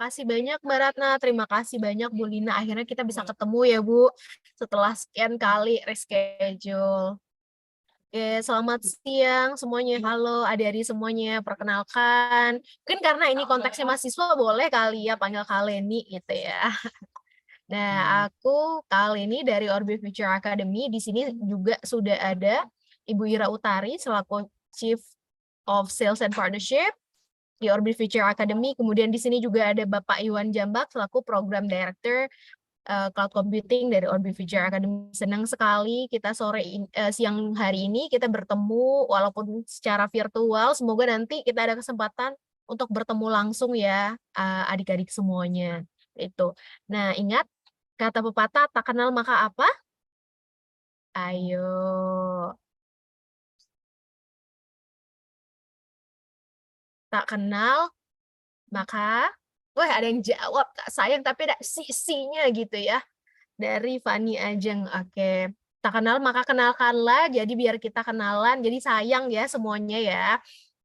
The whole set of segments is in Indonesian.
kasih banyak Mbak Ratna, terima kasih banyak Bu Lina. Akhirnya kita bisa ketemu ya Bu, setelah sekian kali reschedule. Oke, selamat siang semuanya. Halo adik-adik semuanya, perkenalkan. Mungkin karena ini konteksnya mahasiswa, boleh kali ya panggil Kaleni gitu ya. Nah, aku kali ini dari Orbit Future Academy. Di sini juga sudah ada Ibu Ira Utari selaku Chief of Sales and Partnership di Orbit Future Academy. Kemudian di sini juga ada Bapak Iwan Jambak selaku Program Director Cloud Computing dari Orbit Future Academy. Senang sekali kita siang hari ini kita bertemu walaupun secara virtual. Semoga nanti kita ada kesempatan untuk bertemu langsung ya adik-adik semuanya. Itu. Nah, ingat kata pepatah tak kenal maka apa? Ayo. Tak kenal maka wah ada yang jawab Kak sayang tapi ada sisinya gitu ya. Dari Fani Ajeng. Oke. Tak kenal maka kenalkanlah. Jadi biar kita kenalan. Jadi sayang ya semuanya ya.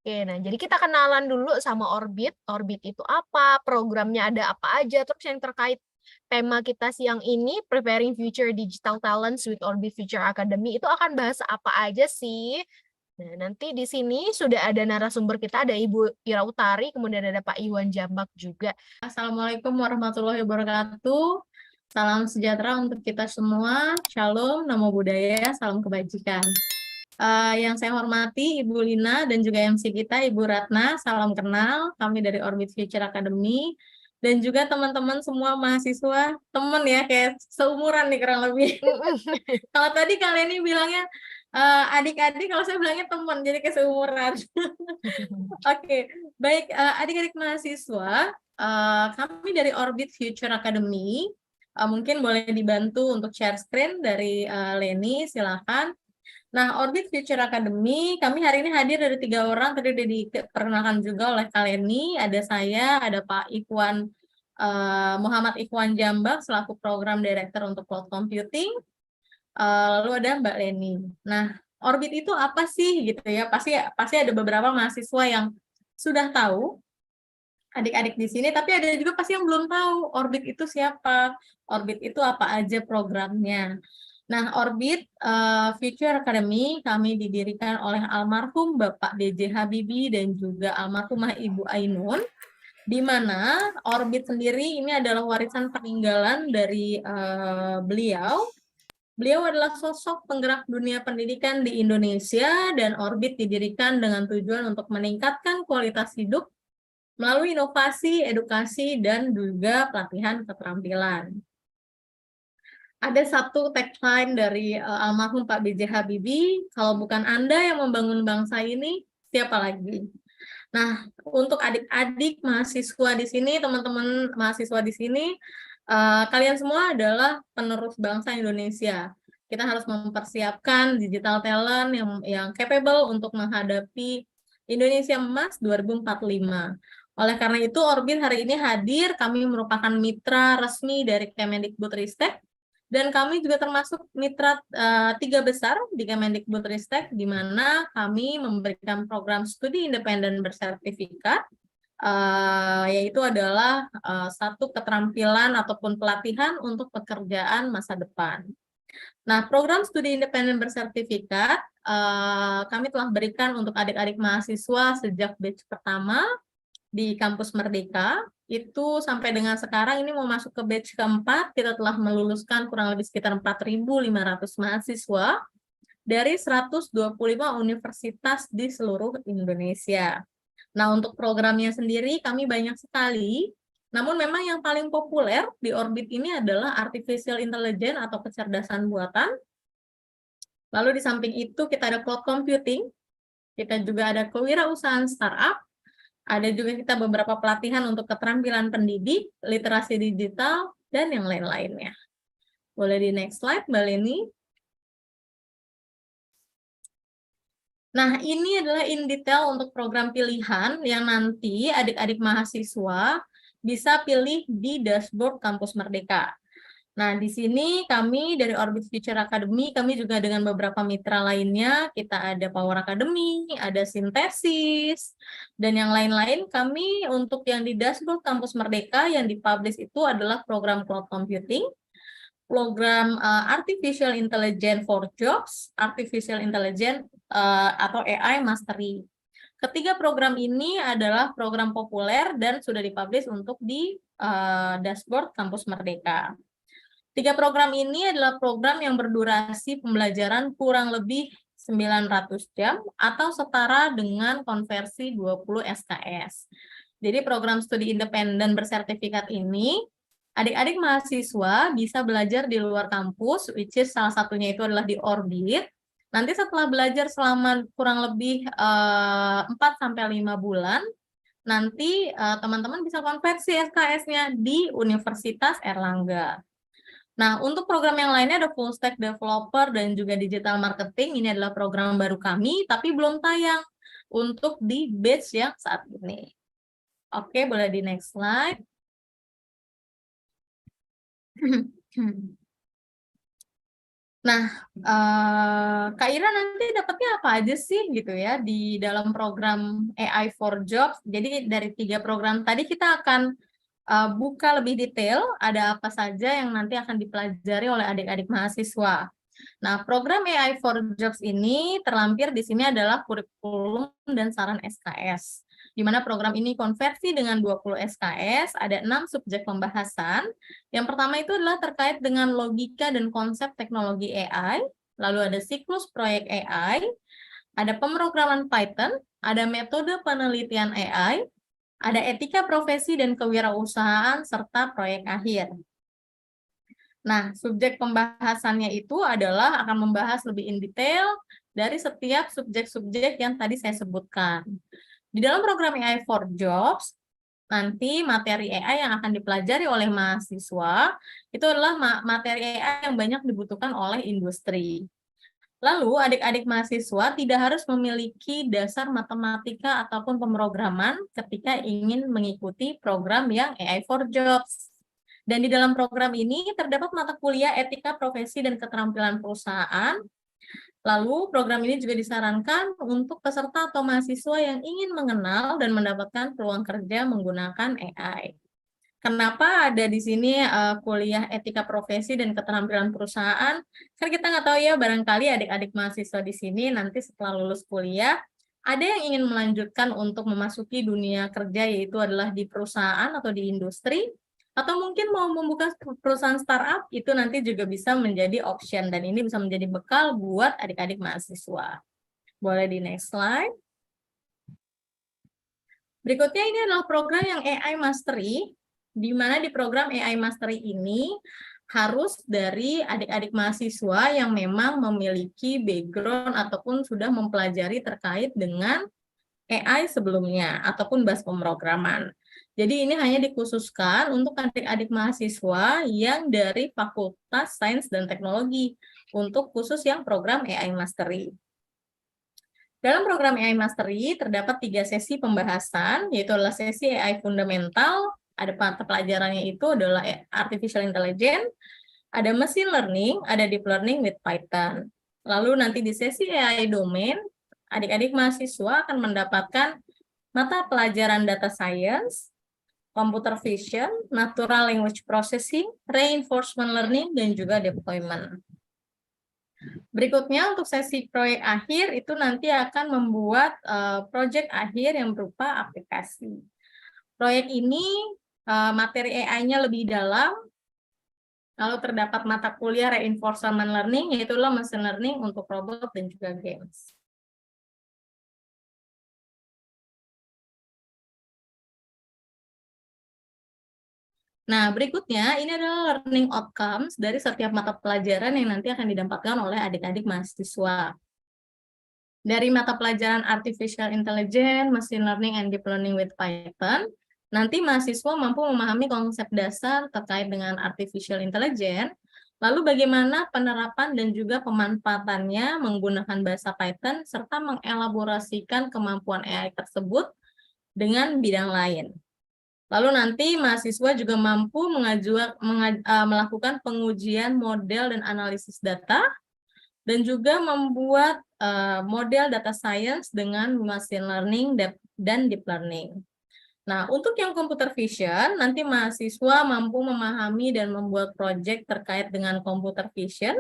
Oke, nah jadi kita kenalan dulu sama Orbit. Orbit itu apa? Programnya ada apa aja? Terus yang terkait tema kita siang ini, Preparing Future Digital Talents with Orbit Future Academy, itu akan bahas apa aja sih? Nah, nanti di sini sudah ada narasumber kita, ada Ibu Ira Utari, kemudian ada Pak Iwan Jambak juga. Assalamualaikum warahmatullahi wabarakatuh. Salam sejahtera untuk kita semua. Shalom, namo buddhaya, salam kebajikan. Yang saya hormati Ibu Lina dan juga MC kita Ibu Ratna, salam kenal. Kami dari Orbit Future Academy dan juga teman-teman semua mahasiswa, teman ya kayak seumuran nih kurang lebih. Kalau tadi kalian ini bilangnya adik-adik, kalau saya bilangnya teman, jadi kayak seumuran. Oke, baik adik-adik mahasiswa, kami dari Orbit Future Academy, mungkin boleh dibantu untuk share screen dari Leni, silakan. Nah, Orbit Future Academy, kami hari ini hadir dari 3 orang, tadi sudah diperkenalkan juga oleh Kak Leni, ada saya, ada Pak Ikhwan, Muhammad Ikhwan Jambak, selaku Program Director untuk Cloud Computing, lalu ada Mbak Leni. Nah, Orbit itu apa sih gitu ya? Pasti ada beberapa mahasiswa yang sudah tahu, adik-adik di sini, tapi ada juga pasti yang belum tahu Orbit itu siapa, Orbit itu apa aja programnya. Nah, Orbit Future Academy kami didirikan oleh almarhum Bapak DJ Habibie dan juga almarhumah Ibu Ainun, di mana Orbit sendiri ini adalah warisan peninggalan dari beliau. Beliau adalah sosok penggerak dunia pendidikan di Indonesia dan Orbit didirikan dengan tujuan untuk meningkatkan kualitas hidup melalui inovasi, edukasi, dan juga pelatihan keterampilan. Ada satu tagline dari almarhum Pak B.J. Habibie, kalau bukan Anda yang membangun bangsa ini, siapa lagi? Nah, untuk adik-adik mahasiswa di sini, teman-teman mahasiswa di sini, kalian semua adalah penerus bangsa Indonesia. Kita harus mempersiapkan digital talent yang capable untuk menghadapi Indonesia Emas 2045. Oleh karena itu, Orbit hari ini hadir, kami merupakan mitra resmi dari Kemendikbudristek, dan kami juga termasuk mitra 3 besar di Kemendikbudristek, di mana kami memberikan program studi independen bersertifikat, yaitu adalah satu keterampilan ataupun pelatihan untuk pekerjaan masa depan. Nah, program studi independen bersertifikat kami telah berikan untuk adik-adik mahasiswa sejak batch pertama di Kampus Merdeka, itu sampai dengan sekarang ini mau masuk ke batch keempat, kita telah meluluskan kurang lebih sekitar 4.500 mahasiswa dari 125 universitas di seluruh Indonesia. Nah, untuk programnya sendiri kami banyak sekali, namun memang yang paling populer di Orbit ini adalah Artificial Intelligence atau kecerdasan buatan. Lalu di samping itu kita ada Cloud Computing, kita juga ada kewirausahaan startup, ada juga kita beberapa pelatihan untuk keterampilan pendidik, literasi digital, dan yang lain-lainnya. Boleh di next slide, Mbak Leni. Nah, ini adalah in detail untuk program pilihan yang nanti adik-adik mahasiswa bisa pilih di dashboard Kampus Merdeka. Nah, di sini kami dari Orbit Future Academy, kami juga dengan beberapa mitra lainnya, kita ada Power Academy, ada Sintesis, dan yang lain-lain. Kami untuk yang di Dashboard Kampus Merdeka yang dipublish itu adalah program Cloud Computing, program Artificial Intelligence for Jobs, Artificial Intelligence atau AI Mastery. Ketiga program ini adalah program populer dan sudah dipublish untuk di Dashboard Kampus Merdeka. Tiga program ini adalah program yang berdurasi pembelajaran kurang lebih 900 jam atau setara dengan konversi 20 SKS. Jadi program studi independen bersertifikat ini, adik-adik mahasiswa bisa belajar di luar kampus, which is salah satunya itu adalah di Orbit. Nanti setelah belajar selama kurang lebih 4-5 bulan, nanti teman-teman bisa konversi SKS-nya di Universitas Erlangga. Nah, untuk program yang lainnya ada full stack developer dan juga digital marketing. Ini adalah program baru kami, tapi belum tayang untuk di batch yang saat ini. Oke, boleh di next slide. Nah, Kak Ira nanti dapatnya apa aja sih gitu ya di dalam program AI for Jobs. Jadi dari 3 program tadi kita akan buka lebih detail ada apa saja yang nanti akan dipelajari oleh adik-adik mahasiswa. Nah, program AI for Jobs ini terlampir di sini adalah kurikulum dan saran SKS. Di mana program ini konversi dengan 20 SKS, ada 6 subjek pembahasan. Yang pertama itu adalah terkait dengan logika dan konsep teknologi AI, lalu ada siklus proyek AI, ada pemrograman Python, ada metode penelitian AI, ada etika profesi dan kewirausahaan, serta proyek akhir. Nah, subjek pembahasannya itu adalah akan membahas lebih in detail dari setiap subjek-subjek yang tadi saya sebutkan. Di dalam program AI for Jobs, nanti materi AI yang akan dipelajari oleh mahasiswa itu adalah materi AI yang banyak dibutuhkan oleh industri. Lalu, adik-adik mahasiswa tidak harus memiliki dasar matematika ataupun pemrograman ketika ingin mengikuti program yang AI for Jobs. Dan di dalam program ini terdapat mata kuliah etika profesi dan keterampilan perusahaan. Lalu, program ini juga disarankan untuk peserta atau mahasiswa yang ingin mengenal dan mendapatkan peluang kerja menggunakan AI. Kenapa ada di sini kuliah etika profesi dan keterampilan perusahaan? Kan kita nggak tahu ya, barangkali adik-adik mahasiswa di sini nanti setelah lulus kuliah, ada yang ingin melanjutkan untuk memasuki dunia kerja, yaitu adalah di perusahaan atau di industri, atau mungkin mau membuka perusahaan startup, itu nanti juga bisa menjadi option, dan ini bisa menjadi bekal buat adik-adik mahasiswa. Boleh di next slide. Berikutnya ini adalah program yang AI Mastery, di mana di program AI Mastery ini harus dari adik-adik mahasiswa yang memang memiliki background ataupun sudah mempelajari terkait dengan AI sebelumnya ataupun bahasa pemrograman. Jadi ini hanya dikhususkan untuk adik-adik mahasiswa yang dari Fakultas Sains dan Teknologi untuk khusus yang program AI Mastery. Dalam program AI Mastery terdapat 3 sesi pembahasan, yaitu adalah sesi AI Fundamental, ada mata pelajarannya itu adalah Artificial Intelligence, ada Machine Learning, ada Deep Learning with Python. Lalu nanti di sesi AI Domain, adik-adik mahasiswa akan mendapatkan mata pelajaran Data Science, Computer Vision, Natural Language Processing, Reinforcement Learning, dan juga Deployment. Berikutnya untuk sesi proyek akhir itu nanti akan membuat proyek akhir yang berupa aplikasi. Proyek ini materi AI-nya lebih dalam, lalu terdapat mata kuliah Reinforcement Learning, yaitu Machine Learning untuk robot dan juga games. Nah, berikutnya ini adalah learning outcomes dari setiap mata pelajaran yang nanti akan didapatkan oleh adik-adik mahasiswa. Dari mata pelajaran Artificial Intelligence, Machine Learning, and Deep Learning with Python, nanti mahasiswa mampu memahami konsep dasar terkait dengan Artificial Intelligence, lalu bagaimana penerapan dan juga pemanfaatannya menggunakan bahasa Python, serta mengelaborasikan kemampuan AI tersebut dengan bidang lain. Lalu nanti mahasiswa juga mampu melakukan pengujian model dan analisis data, dan juga membuat model data science dengan machine learning dan deep learning. Nah, untuk yang computer vision, nanti mahasiswa mampu memahami dan membuat proyek terkait dengan computer vision,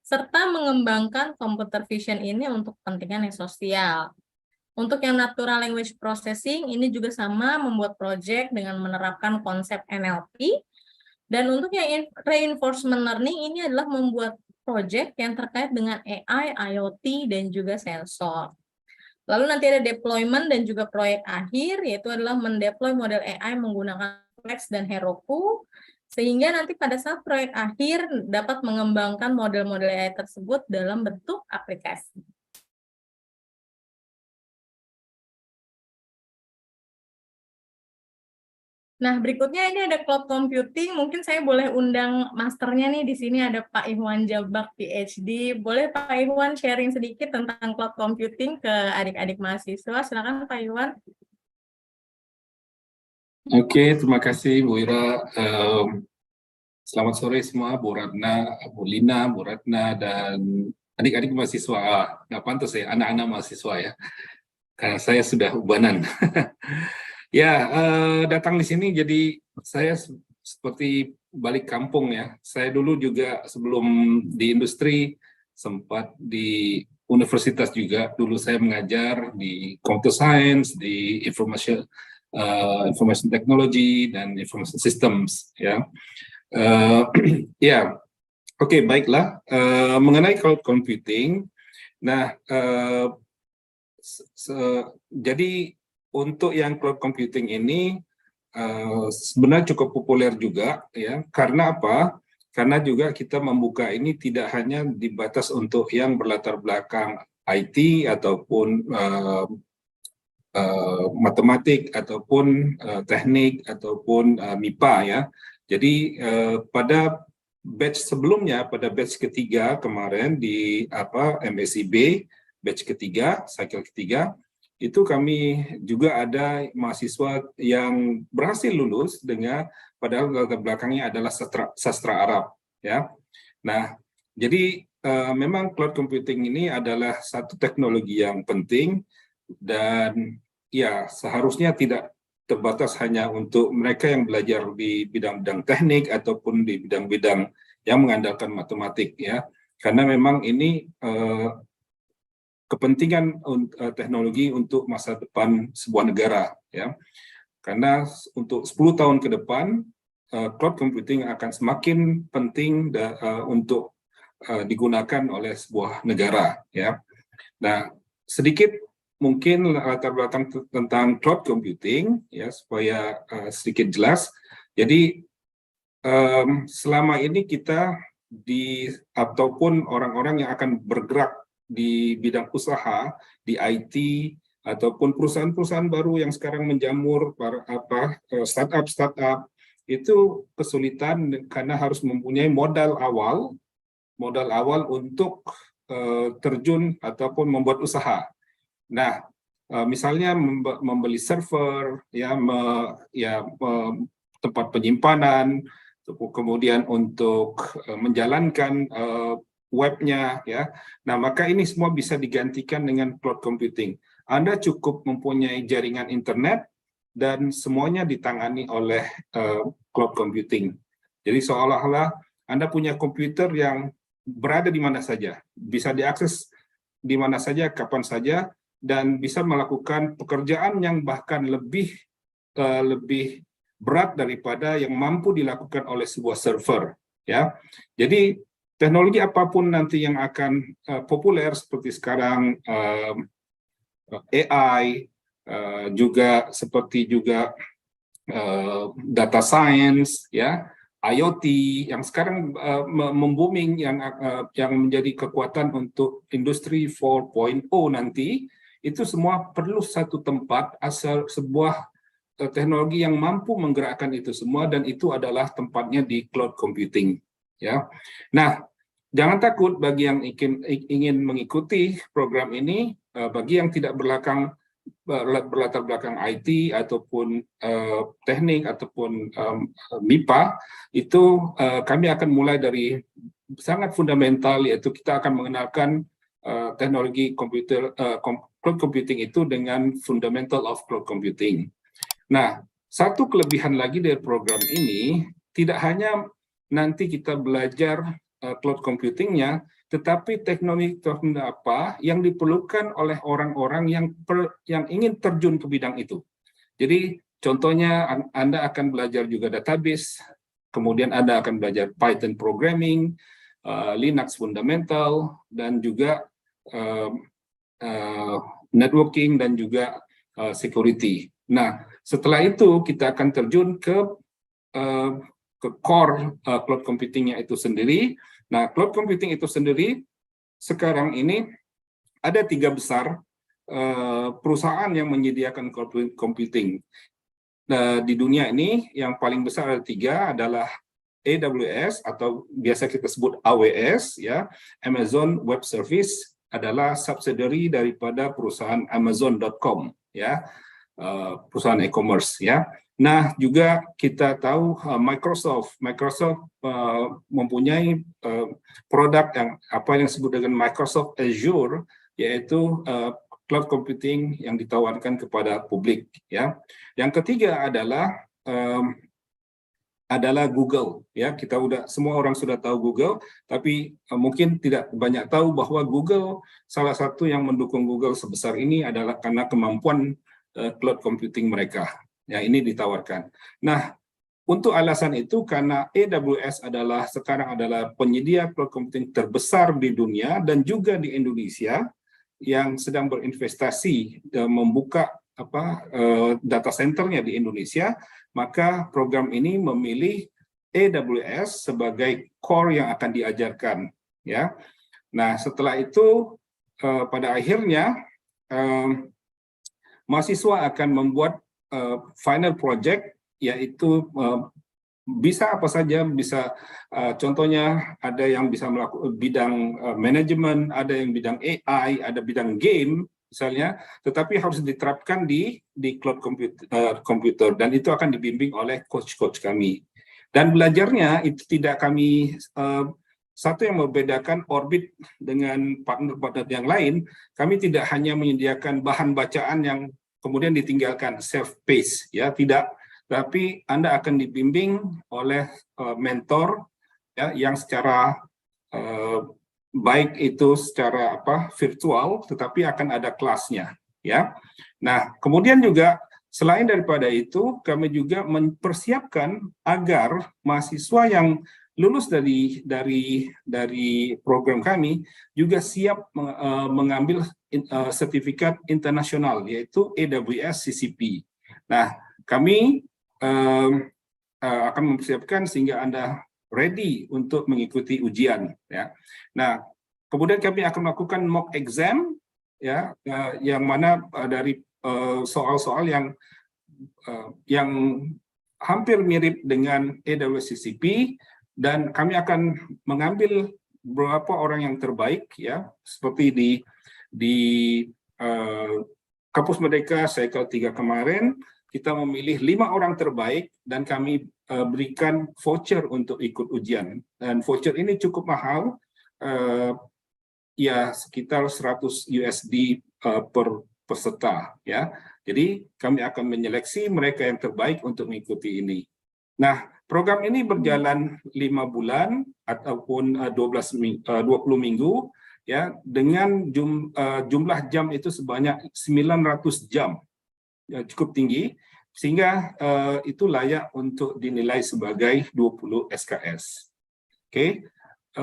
serta mengembangkan computer vision ini untuk kepentingan yang sosial. Untuk yang natural language processing, ini juga sama, membuat proyek dengan menerapkan konsep NLP. Dan untuk yang reinforcement learning, ini adalah membuat proyek yang terkait dengan AI, IoT, dan juga sensor. Lalu nanti ada deployment dan juga proyek akhir, yaitu adalah mendeploy model AI menggunakan Flex dan Heroku, sehingga nanti pada saat proyek akhir dapat mengembangkan model-model AI tersebut dalam bentuk aplikasi. Nah, berikutnya ini ada cloud computing. Mungkin saya boleh undang masternya nih, di sini ada Pak Ihwan Jabak, PhD. Boleh Pak Ihwan sharing sedikit tentang cloud computing ke adik-adik mahasiswa? Silakan Pak Ihwan. Oke, terima kasih Bu Ira. Selamat sore semua, Bu Ratna, Bu Lina, Bu Ratna, dan adik-adik mahasiswa. Nggak pantas ya, anak-anak mahasiswa ya, karena saya sudah ubanan. Ya, datang di sini jadi saya seperti balik kampung ya. Saya dulu juga sebelum di industri sempat di universitas juga. Dulu saya mengajar di computer science, di information technology dan information systems ya. Ya, oke, baiklah. Mengenai cloud computing, nah jadi untuk yang cloud computing ini sebenarnya cukup populer juga ya. Karena apa? Karena juga kita membuka ini tidak hanya dibatas untuk yang berlatar belakang IT ataupun matematik ataupun teknik ataupun MIPA ya. Jadi pada batch sebelumnya, pada batch ketiga kemarin di MSIB batch ketiga, cycle ketiga, itu kami juga ada mahasiswa yang berhasil lulus dengan padahal latar belakangnya adalah sastra Arab ya. Nah, jadi memang cloud computing ini adalah satu teknologi yang penting dan ya seharusnya tidak terbatas hanya untuk mereka yang belajar di bidang-bidang teknik ataupun di bidang-bidang yang mengandalkan matematik ya. Karena memang ini kepentingan teknologi untuk masa depan sebuah negara ya. Karena untuk 10 tahun ke depan cloud computing akan semakin penting untuk digunakan oleh sebuah negara ya. Nah, sedikit mungkin latar belakang tentang cloud computing ya supaya sedikit jelas. Jadi selama ini kita ataupun orang-orang yang akan bergerak di bidang usaha, di IT, ataupun perusahaan-perusahaan baru yang sekarang menjamur, startup, itu kesulitan karena harus mempunyai modal awal untuk terjun ataupun membuat usaha. Nah, misalnya membeli server, tempat penyimpanan, kemudian untuk menjalankan webnya ya. Nah, maka ini semua bisa digantikan dengan cloud computing. Anda cukup mempunyai jaringan internet dan semuanya ditangani oleh cloud computing. Jadi seolah-olah Anda punya komputer yang berada di mana saja, bisa diakses di mana saja, kapan saja, dan bisa melakukan pekerjaan yang bahkan lebih berat daripada yang mampu dilakukan oleh sebuah server ya. Jadi teknologi apapun nanti yang akan populer seperti sekarang AI, juga seperti juga data science, ya, IoT yang sekarang membooming yang menjadi kekuatan untuk industri 4.0 nanti, itu semua perlu satu tempat asal sebuah teknologi yang mampu menggerakkan itu semua, dan itu adalah tempatnya di cloud computing. Ya, nah, jangan takut bagi yang ingin mengikuti program ini. Bagi yang tidak berlatar belakang IT ataupun teknik ataupun MIPA, itu kami akan mulai dari sangat fundamental, yaitu kita akan mengenalkan teknologi komputer cloud computing itu dengan fundamental of cloud computing. Nah, satu kelebihan lagi dari program ini, tidak hanya nanti kita belajar cloud computingnya, tetapi teknologi apa yang diperlukan oleh orang-orang yang ingin terjun ke bidang itu. Jadi contohnya Anda akan belajar juga database, kemudian Anda akan belajar Python programming, Linux fundamental, dan juga networking dan juga security. Nah, setelah itu kita akan terjun ke core cloud computingnya itu sendiri. Nah, cloud computing itu sendiri sekarang ini ada 3 besar perusahaan yang menyediakan cloud computing. Di dunia ini yang paling besar ada 3, adalah AWS atau biasa kita sebut AWS, ya. Amazon Web Service adalah subsidiary daripada perusahaan Amazon.com, ya, perusahaan e-commerce, ya. Nah, juga kita tahu Microsoft mempunyai produk yang disebut dengan Microsoft Azure, yaitu cloud computing yang ditawarkan kepada publik, ya. Yang ketiga adalah Google, ya. Semua orang sudah tahu Google, tapi mungkin tidak banyak tahu bahwa Google, salah satu yang mendukung Google sebesar ini adalah karena kemampuan cloud computing mereka. Ya, ini ditawarkan. Nah, untuk alasan itu, karena AWS sekarang adalah penyedia cloud computing terbesar di dunia dan juga di Indonesia yang sedang berinvestasi membuka data centernya di Indonesia, maka program ini memilih AWS sebagai core yang akan diajarkan, ya. Nah, setelah itu pada akhirnya mahasiswa akan membuat final project, yaitu bisa apa saja, bisa contohnya ada yang bisa melakukan bidang manajemen, ada yang bidang AI, ada bidang game misalnya, tetapi harus diterapkan di cloud komputer, dan itu akan dibimbing oleh coach-coach kami. Dan belajarnya itu tidak kami satu yang membedakan Orbit dengan partner-partner yang lain, kami tidak hanya menyediakan bahan bacaan yang kemudian ditinggalkan self-paced, ya, tidak, tapi Anda akan dibimbing oleh mentor, ya, yang secara baik itu secara virtual, tetapi akan ada kelasnya, ya. Nah, kemudian juga selain daripada itu, kami juga mempersiapkan agar mahasiswa yang lulus dari program kami juga siap mengambil sertifikat internasional, yaitu AWS CCP. Nah, kami akan mempersiapkan sehingga Anda ready untuk mengikuti ujian, ya. Nah, kemudian kami akan melakukan mock exam, ya, yang mana dari soal-soal yang hampir mirip dengan AWS CCP, dan kami akan mengambil beberapa orang yang terbaik, ya, seperti di Kampus Merdeka Cycle 3 kemarin, kita memilih 5 orang terbaik dan kami berikan voucher untuk ikut ujian. Dan voucher ini cukup mahal, ya sekitar 100 USD per peserta, ya. Jadi kami akan menyeleksi mereka yang terbaik untuk mengikuti ini. Nah, program ini berjalan 5 bulan ataupun 20 minggu, ya, dengan jumlah jam itu sebanyak 900 jam, ya, cukup tinggi, sehingga itu layak untuk dinilai sebagai 20 SKS. Oke,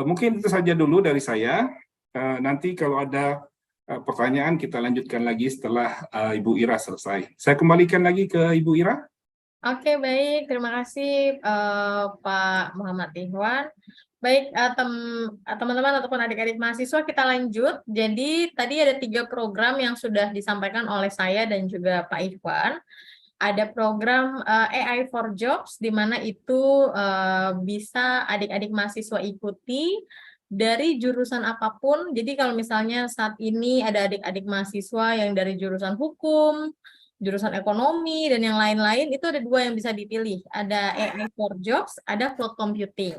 mungkin itu saja dulu dari saya. Nanti kalau ada pertanyaan kita lanjutkan lagi setelah Ibu Ira selesai. Saya kembalikan lagi ke Ibu Ira. Oke, baik. Terima kasih Pak Muhammad Ihwan. Baik, teman-teman ataupun adik-adik mahasiswa, kita lanjut. Jadi tadi ada 3 program yang sudah disampaikan oleh saya dan juga Pak Ihwan. Ada program AI for Jobs, di mana itu bisa adik-adik mahasiswa ikuti dari jurusan apapun. Jadi kalau misalnya saat ini ada adik-adik mahasiswa yang dari jurusan hukum, jurusan ekonomi, dan yang lain-lain, itu ada 2 yang bisa dipilih. Ada AI for Jobs, ada Cloud Computing.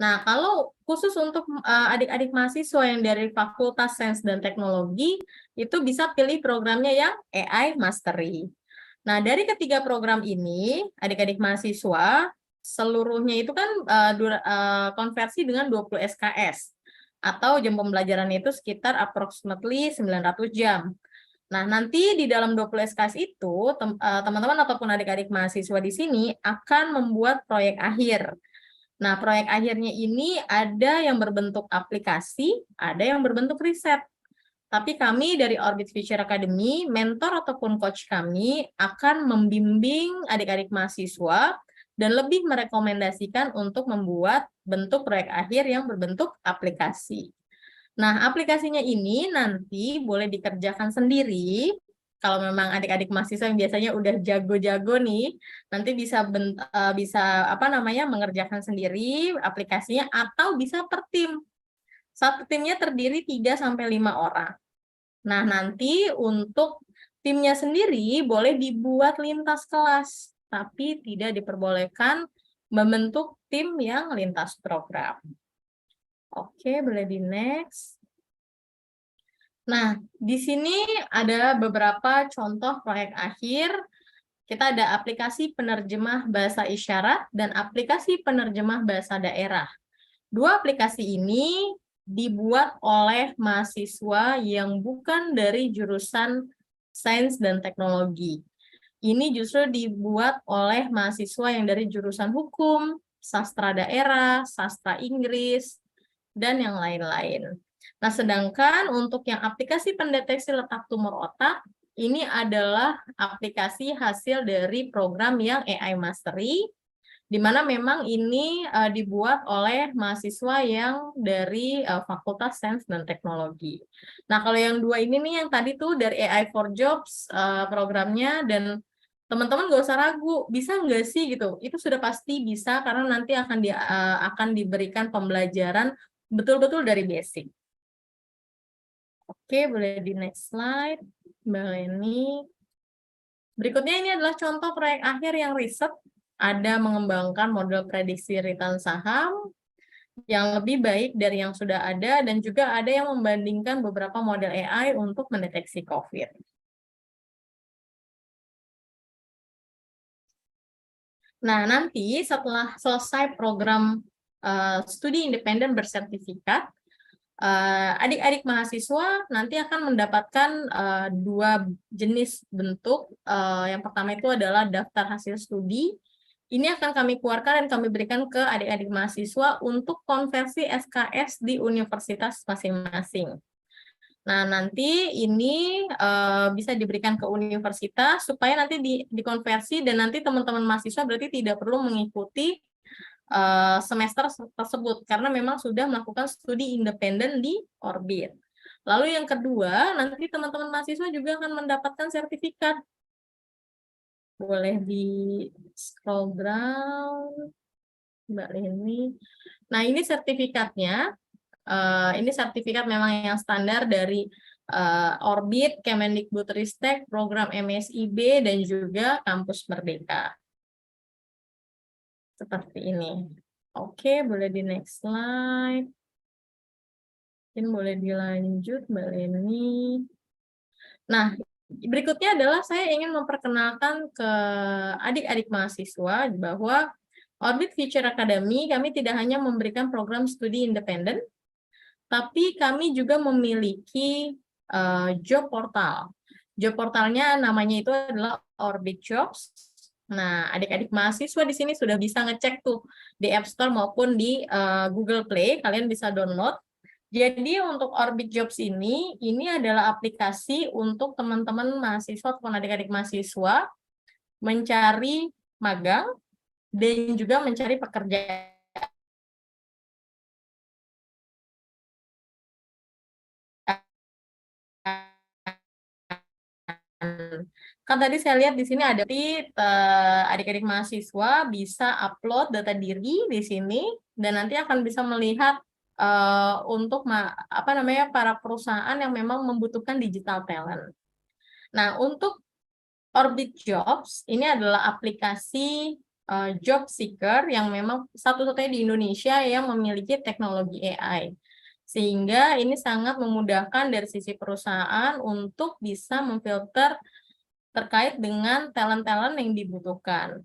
Nah, kalau khusus untuk adik-adik mahasiswa yang dari Fakultas Sains dan Teknologi, itu bisa pilih programnya yang AI Mastery. Nah, dari ketiga program ini, adik-adik mahasiswa seluruhnya itu kan konversi dengan 20 SKS, atau jam pembelajarannya itu sekitar approximately 900 jam. Nah, nanti di dalam 20 SKS itu, teman-teman ataupun adik-adik mahasiswa di sini akan membuat proyek akhir. Nah, proyek akhirnya ini ada yang berbentuk aplikasi, ada yang berbentuk riset. Tapi kami dari Orbit Future Academy, mentor ataupun coach kami akan membimbing adik-adik mahasiswa dan lebih merekomendasikan untuk membuat bentuk proyek akhir yang berbentuk aplikasi. Nah, aplikasinya ini nanti boleh dikerjakan sendiri. Kalau memang adik-adik mahasiswa yang biasanya udah jago-jago nih, nanti bisa mengerjakan sendiri aplikasinya, atau bisa per tim. Satu timnya terdiri 3-5 orang. Nah, nanti untuk timnya sendiri boleh dibuat lintas kelas, tapi tidak diperbolehkan membentuk tim yang lintas program. Oke, boleh di next. Nah, di sini ada beberapa contoh proyek akhir. Kita ada aplikasi penerjemah bahasa isyarat dan aplikasi penerjemah bahasa daerah. 2 aplikasi ini dibuat oleh mahasiswa yang bukan dari jurusan sains dan teknologi. Ini justru dibuat oleh mahasiswa yang dari jurusan hukum, sastra daerah, sastra Inggris, dan yang lain-lain. Nah, sedangkan untuk yang aplikasi pendeteksi letak tumor otak, ini adalah aplikasi hasil dari program yang AI Mastery, di mana memang ini dibuat oleh mahasiswa yang dari Fakultas Sains dan Teknologi. Nah, kalau yang 2 ini nih, yang tadi tuh dari AI for Jobs programnya, dan teman-teman nggak usah ragu, bisa nggak sih gitu? Itu sudah pasti bisa, karena nanti akan diberikan pembelajaran betul-betul dari basic. Oke, boleh di next slide, Mbak Leni. Berikutnya ini adalah contoh proyek akhir yang riset. Ada mengembangkan model prediksi return saham yang lebih baik dari yang sudah ada, dan juga ada yang membandingkan beberapa model AI untuk mendeteksi COVID. Nah, nanti setelah selesai program studi independen bersertifikat, adik-adik mahasiswa nanti akan mendapatkan 2 jenis bentuk. Yang pertama itu adalah daftar hasil studi. Ini akan kami keluarkan dan kami berikan ke adik-adik mahasiswa untuk konversi SKS di universitas masing-masing. Nah, nanti ini bisa diberikan ke universitas supaya nanti dikonversi, dan nanti teman-teman mahasiswa berarti tidak perlu mengikuti semester tersebut, karena memang sudah melakukan studi independen di Orbit. Lalu yang kedua, nanti teman-teman mahasiswa juga akan mendapatkan sertifikat. Boleh di scroll down, Mbak Leni. Nah, ini sertifikatnya. Ini sertifikat memang yang standar dari Orbit, Kemendikbudristek, program MSIB, dan juga Kampus Merdeka. Seperti ini. Oke, boleh di next slide. Mungkin boleh dilanjut, Mbak Leni. Nah, berikutnya adalah saya ingin memperkenalkan ke adik-adik mahasiswa bahwa Orbit Future Academy, kami tidak hanya memberikan program studi independen, tapi kami juga memiliki job portal. Job portalnya namanya itu adalah Orbit Jobs. Nah, adik-adik mahasiswa di sini sudah bisa ngecek tuh di App Store maupun di Google Play, kalian bisa download. Jadi untuk Orbit Jobs ini adalah aplikasi untuk teman-teman mahasiswa ataupun adik-adik mahasiswa mencari magang dan juga mencari pekerjaan. Kan tadi saya lihat di sini ada adik-adik mahasiswa bisa upload data diri di sini, dan nanti akan bisa melihat untuk para perusahaan yang memang membutuhkan digital talent. Nah, untuk Orbit Jobs ini adalah aplikasi job seeker yang memang satu-satunya di Indonesia yang memiliki teknologi AI. Sehingga ini sangat memudahkan dari sisi perusahaan untuk bisa memfilter terkait dengan talent-talent yang dibutuhkan.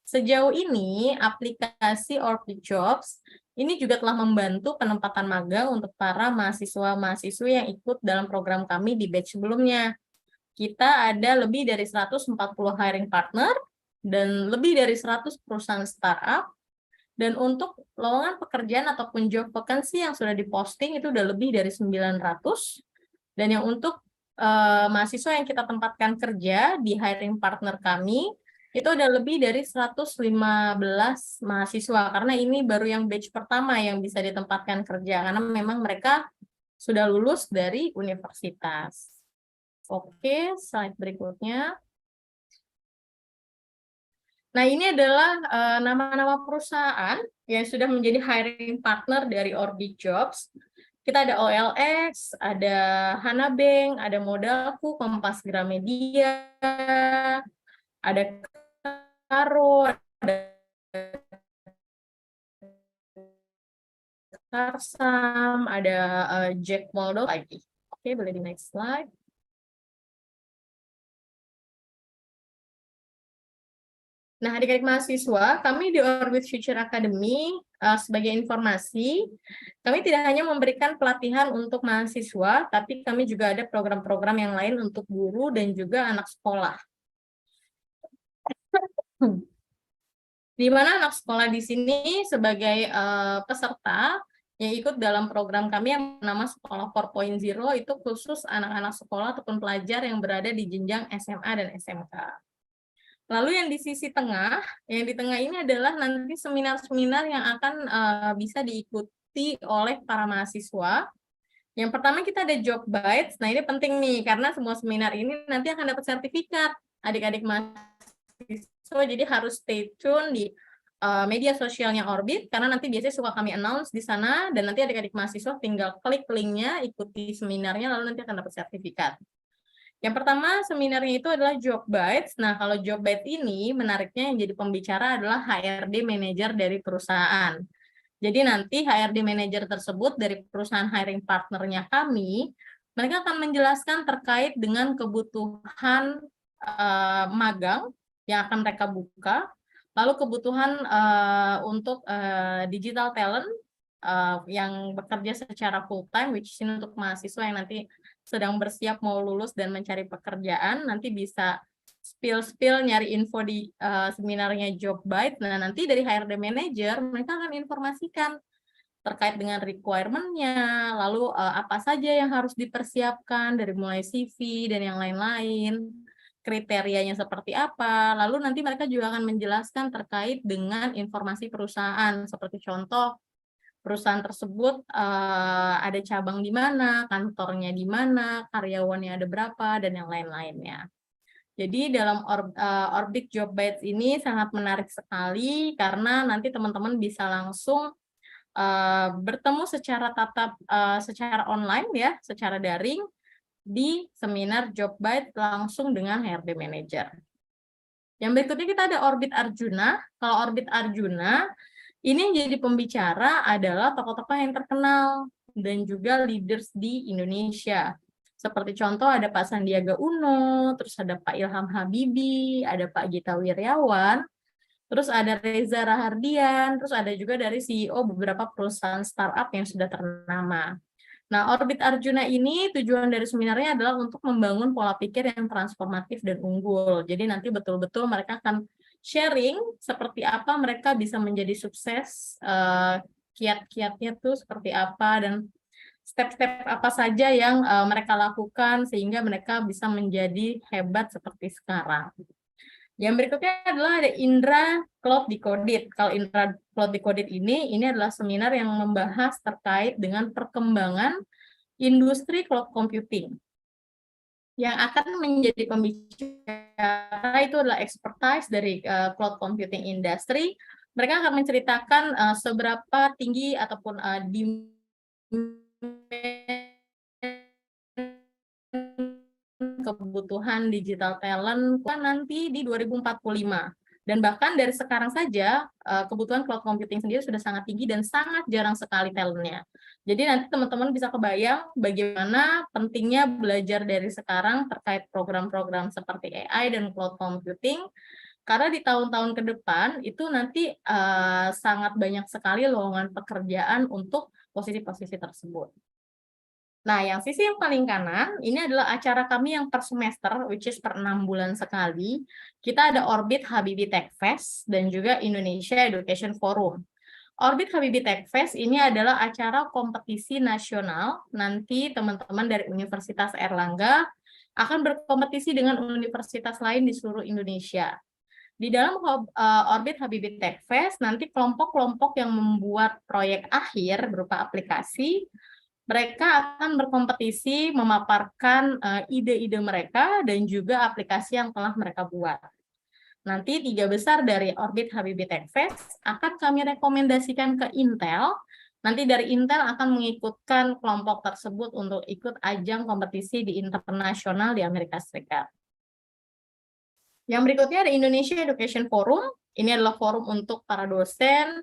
Sejauh ini, aplikasi Orbit Jobs ini juga telah membantu penempatan magang untuk para mahasiswa-mahasiswi yang ikut dalam program kami di batch sebelumnya. Kita ada lebih dari 140 hiring partner dan lebih dari 100 perusahaan startup. Dan untuk lowongan pekerjaan ataupun job vacancy yang sudah diposting itu udah lebih dari 900. Dan yang untuk mahasiswa yang kita tempatkan kerja di hiring partner kami, itu ada lebih dari 115 mahasiswa. Karena ini baru yang batch pertama yang bisa ditempatkan kerja. Karena memang mereka sudah lulus dari universitas. Oke, slide berikutnya. Nah, ini adalah nama-nama perusahaan yang sudah menjadi hiring partner dari Orbit Jobs. Kita ada OLX, ada Hana Bank, ada Modalku, Kompas Gramedia, ada Karo, ada Karsam, ada Jack Moldo lagi. Oke, boleh di next slide. Nah, adik-adik mahasiswa, kami di Orbit Future Academy, sebagai informasi, kami tidak hanya memberikan pelatihan untuk mahasiswa, tapi kami juga ada program-program yang lain untuk guru dan juga anak sekolah. Di mana anak sekolah di sini sebagai peserta yang ikut dalam program kami yang bernama Sekolah 4.0, itu khusus anak-anak sekolah ataupun pelajar yang berada di jenjang SMA dan SMK. Lalu yang di sisi tengah, yang di tengah ini adalah nanti seminar-seminar yang akan bisa diikuti oleh para mahasiswa. Yang pertama kita ada Job Bites. Nah, ini penting nih, karena semua seminar ini nanti akan dapat sertifikat adik-adik mahasiswa. Jadi harus stay tune di media sosialnya Orbit, karena nanti biasanya suka kami announce di sana, dan nanti adik-adik mahasiswa tinggal klik linknya, ikuti seminarnya, lalu nanti akan dapat sertifikat. Yang pertama seminarnya itu adalah Job Bites. Nah, kalau Job Bites ini menariknya yang jadi pembicara adalah HRD manager dari perusahaan. Jadi nanti HRD manager tersebut dari perusahaan hiring partnernya kami, mereka akan menjelaskan terkait dengan kebutuhan magang yang akan mereka buka, lalu kebutuhan untuk digital talent yang bekerja secara full time, which is untuk mahasiswa yang nanti sedang bersiap mau lulus dan mencari pekerjaan, nanti bisa spill nyari info di seminarnya Job Bite. Nah, nanti dari HRD Manager mereka akan informasikan terkait dengan requirement-nya, lalu apa saja yang harus dipersiapkan dari mulai CV dan yang lain-lain, kriterianya seperti apa, lalu nanti mereka juga akan menjelaskan terkait dengan informasi perusahaan, seperti contoh perusahaan tersebut ada cabang di mana, kantornya di mana, karyawannya ada berapa, dan yang lain-lainnya. Jadi dalam Orbit Job Bites ini sangat menarik sekali karena nanti teman-teman bisa langsung bertemu secara secara online ya, secara daring di seminar Job Bites langsung dengan HRD Manager. Yang berikutnya kita ada Orbit Arjuna. Kalau Orbit Arjuna ini yang jadi pembicara adalah tokoh-tokoh yang terkenal dan juga leaders di Indonesia. Seperti contoh ada Pak Sandiaga Uno, terus ada Pak Ilham Habibie, ada Pak Gita Wirjawan, terus ada Reza Rahardian, terus ada juga dari CEO beberapa perusahaan startup yang sudah ternama. Nah, Orbit Arjuna ini tujuan dari seminarnya adalah untuk membangun pola pikir yang transformatif dan unggul. Jadi nanti betul-betul mereka akan sharing seperti apa mereka bisa menjadi sukses, kiat-kiatnya tuh seperti apa, dan step-step apa saja yang mereka lakukan sehingga mereka bisa menjadi hebat seperti sekarang. Yang berikutnya adalah ada Indra Cloud Decoded. Kalau Indra Cloud Decoded ini adalah seminar yang membahas terkait dengan perkembangan industri cloud computing. Yang akan menjadi pembicara itu adalah expertise dari cloud computing industry. Mereka akan menceritakan seberapa tinggi ataupun kebutuhan digital talent kan nanti di 2045. Dan bahkan dari sekarang saja kebutuhan cloud computing sendiri sudah sangat tinggi dan sangat jarang sekali talentnya. Jadi nanti teman-teman bisa kebayang bagaimana pentingnya belajar dari sekarang terkait program-program seperti AI dan cloud computing, karena di tahun-tahun ke depan itu nanti sangat banyak sekali lowongan pekerjaan untuk posisi-posisi tersebut. Nah, yang sisi yang paling kanan, ini adalah acara kami yang per semester, which is per 6 bulan sekali. Kita ada Orbit Habibie Tech Fest dan juga Indonesia Education Forum. Orbit Habibie Tech Fest ini adalah acara kompetisi nasional. Nanti teman-teman dari Universitas Airlangga akan berkompetisi dengan universitas lain di seluruh Indonesia. Di dalam Orbit Habibie Tech Fest, nanti kelompok-kelompok yang membuat proyek akhir berupa aplikasi, mereka akan berkompetisi memaparkan ide-ide mereka dan juga aplikasi yang telah mereka buat. Nanti 3 besar dari Orbit Habibie Tech Fest akan kami rekomendasikan ke Intel. Nanti dari Intel akan mengikutkan kelompok tersebut untuk ikut ajang kompetisi di internasional di Amerika Serikat. Yang berikutnya ada Indonesia Education Forum. Ini adalah forum untuk para dosen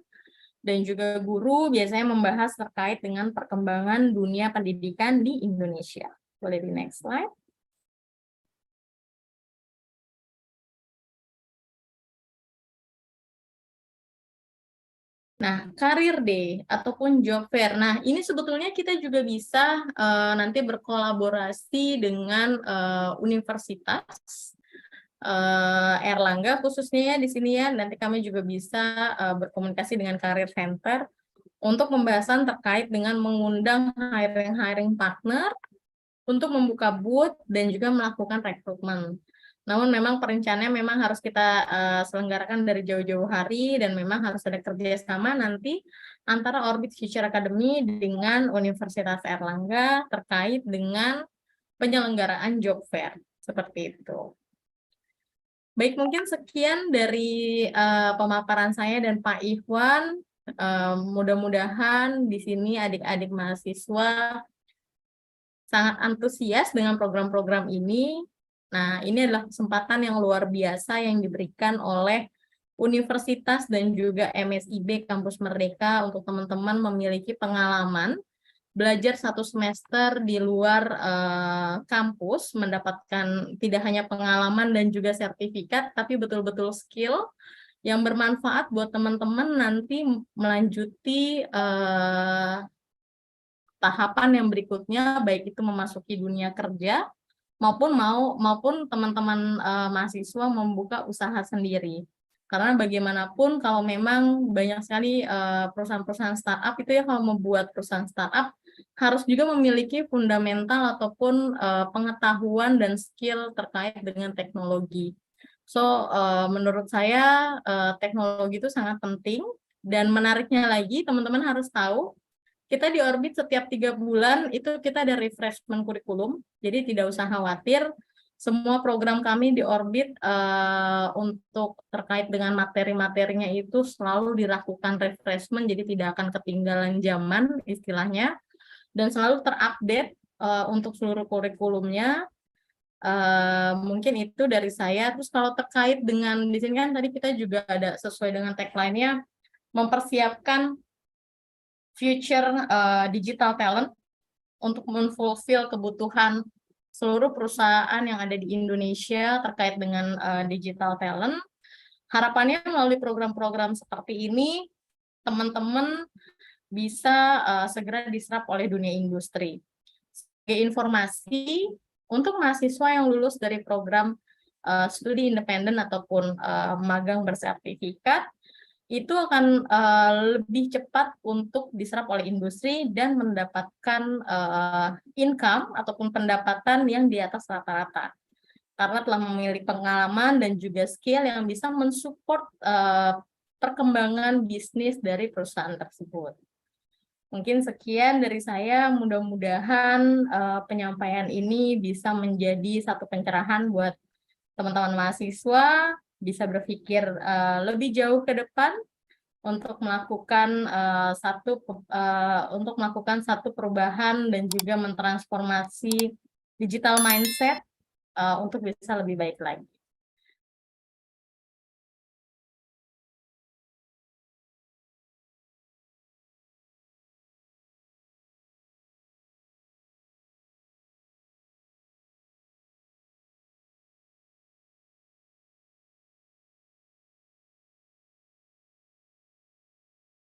dan juga guru, biasanya membahas terkait dengan perkembangan dunia pendidikan di Indonesia. Boleh di next slide. Nah, Career Day ataupun Job Fair. Nah, ini sebetulnya kita juga bisa nanti berkolaborasi dengan universitas Airlangga khususnya ya di sini ya. Nanti kami juga bisa berkomunikasi dengan Career Center untuk pembahasan terkait dengan mengundang hiring partner untuk membuka booth dan juga melakukan rekrutmen. Namun memang perencanaannya memang harus kita selenggarakan dari jauh-jauh hari dan memang harus ada kerjasama nanti antara Orbit Future Academy dengan Universitas Airlangga terkait dengan penyelenggaraan job fair seperti itu. Baik, mungkin sekian dari pemaparan saya dan Pak Ikhwan. Mudah-mudahan di sini adik-adik mahasiswa sangat antusias dengan program-program ini. Nah, ini adalah kesempatan yang luar biasa yang diberikan oleh universitas dan juga MSIB Kampus Merdeka untuk teman-teman memiliki pengalaman belajar 1 semester di luar kampus, mendapatkan tidak hanya pengalaman dan juga sertifikat, tapi betul-betul skill yang bermanfaat buat teman-teman nanti melanjuti tahapan yang berikutnya, baik itu memasuki dunia kerja maupun teman-teman mahasiswa membuka usaha sendiri. Karena bagaimanapun kalau memang banyak sekali perusahaan-perusahaan startup itu ya, kalau membuat perusahaan startup harus juga memiliki fundamental ataupun pengetahuan dan skill terkait dengan teknologi. So, menurut saya teknologi itu sangat penting, dan menariknya lagi teman-teman harus tahu kita di Orbit setiap 3 bulan itu kita ada refreshment kurikulum, jadi tidak usah khawatir. Semua program kami di Orbit untuk terkait dengan materi-materinya itu selalu dilakukan refreshment, jadi tidak akan ketinggalan zaman istilahnya, dan selalu terupdate untuk seluruh kurikulumnya. Mungkin itu dari saya. Terus kalau terkait dengan di sini kan tadi kita juga ada sesuai dengan tagline-nya mempersiapkan future digital talent untuk menfulfill kebutuhan seluruh perusahaan yang ada di Indonesia terkait dengan digital talent. Harapannya melalui program-program seperti ini, teman-teman bisa segera diserap oleh dunia industri. Sebagai informasi, untuk mahasiswa yang lulus dari program studi independen ataupun magang bersertifikat, itu akan lebih cepat untuk diserap oleh industri dan mendapatkan income ataupun pendapatan yang di atas rata-rata. Karena telah memiliki pengalaman dan juga skill yang bisa mensupport perkembangan bisnis dari perusahaan tersebut. Mungkin sekian dari saya, mudah-mudahan penyampaian ini bisa menjadi satu pencerahan buat teman-teman mahasiswa, bisa berpikir lebih jauh ke depan, untuk melakukan satu perubahan dan juga mentransformasi digital mindset untuk bisa lebih baik lagi.